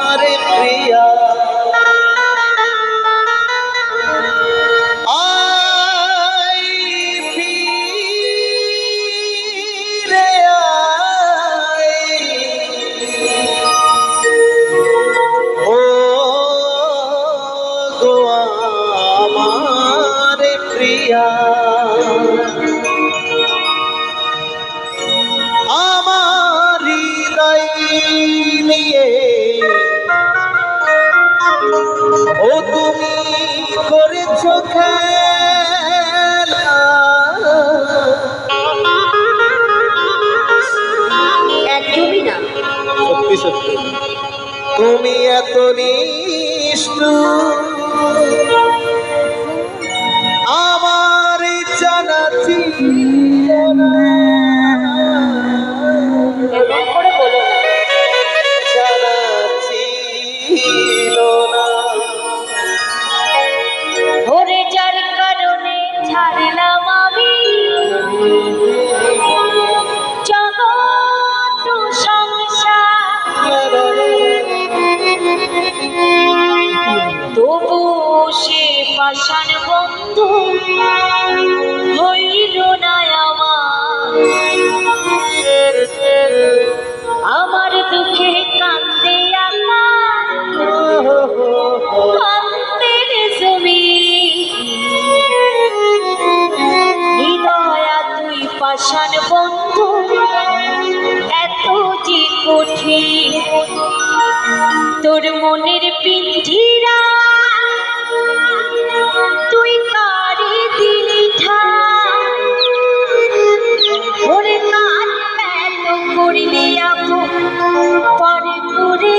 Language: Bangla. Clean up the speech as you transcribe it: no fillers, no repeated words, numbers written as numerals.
আরে প্রিয়া আই ফিরে আই ও গো আমার প্রিয়া আমার হৃদয় নিয়ে ও তুমি করেছো খেলা একদমই না। সত্যি সত্যি তুমি এত নিষ্ঠুর আমার জানা ছিল না এমন করে বলো না। জানা ছিল না ওরে যার কারণে ছাড়লাম আমি জগৎ সংসার, তবু সে পাষাণ বন্ধু হইল না আমার দুঃখে কান্দে আমার কান্দের জমি হৃদয়া তুই পাষাণ বন্ধু এত যে কঠিন তোর মনের পিঞ্জিরা তুই কারি দিলি ওরে কার এত করিলি আপু পরে করে